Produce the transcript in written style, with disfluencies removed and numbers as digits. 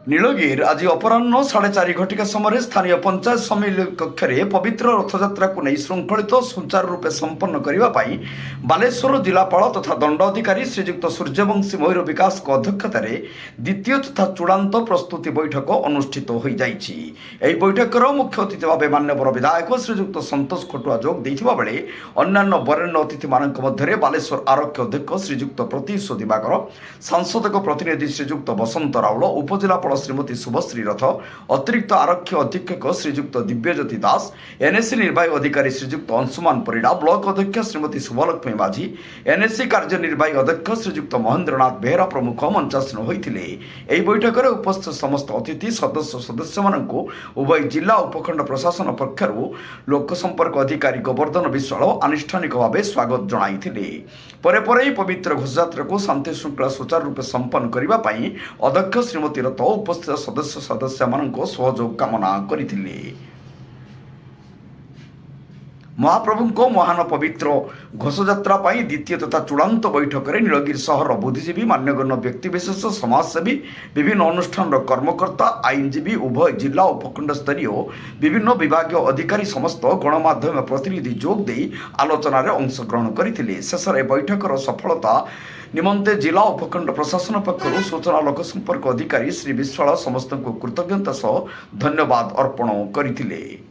नीलगिर आज अपराह्न 4:30 घटिका समय स्थानीय पंचायत समिति कक्ष में पवित्र रथयात्रा को नहीं श्रृंखलित सुचारू रूपे संपन्न करने बालेश्वर जिलापाल तथा दंड अधिकारी श्रीजुक्त सूर्यवंशी मयूर विकास अध्यक्षतार द्वितीय तथा चूड़ांत प्रस्तुति बैठक अनुष्ठित हो जाइछि। एही बैठकर मुख्य अतिथि भाव मान्यवर विधायक श्रीजुक्त संतोष खटुआ जोग देथिबा बेले अन्यान्य वरेण्य अतिथि मानक मध्य बालेश्वर आरक्षी अध्यक्ष श्रीजुक्त प्रतीश दिवाकर, सांसद प्रतिनिधि श्रीजुक्त बसंत राउल, उपजिलापाल श्रीमती शुभश्री रथ, अतिरिक्त आरक्षी अधीक्षक श्रीजुक्त दिव्यज्योति दास, एनएससी निर्वाही अधिकारी श्रीजुक्त अंशुमान परिड़ा, ब्लॉक अध्यक्ष श्रीमती शुभलक्ष्मी माझी, एनएससी कार्यनिर्वाही अध्यक्ष श्रीजुक्त महेंद्रनाथ बेहरा प्रमुख मंचासीन होइथिले। एही बैठक में उपस्थित समस्त अतिथि सदस्य माननकु उभय जिला उपखंड प्रशासन पक्षरु लोक संपर्क अधिकारी गोवर्धन विश्वाल आनुष्ठानिक भाव स्वागत जणाइथिले। परे परे पवित्र घोषयात्रा को शांति श्रृंखला सुचारू रूपे संपन्न करने अध्यक्ष श्रीमती रथ उपस्थित सदस्य मानक सहयोग कामना करथिले। महाप्रभु को महान पवित्र घोषयात्रा द्वितीय तथा चूड़ांत बैठक में नीलगिरी सहर बुद्धिजीवी मान्यगण्य व्यक्तिविशेष समाजसेवी विभिन्न अनुष्ठान कर्मकर्ता आईनजीवी उभय जिला उपखंड स्तरीय विभिन्न विभाग अधिकारी समस्त गणमाध्यम प्रतिनिधि जोग दे आलोचन अंशग्रहण करते। शेष बैठकर सफलता निमंते जिला उपखंड प्रशासन पक्षर सूचना लोक संपर्क अधिकारी श्री विश्वाल समस्त कृतज्ञता सह धन्यवाद अर्पण करथिले।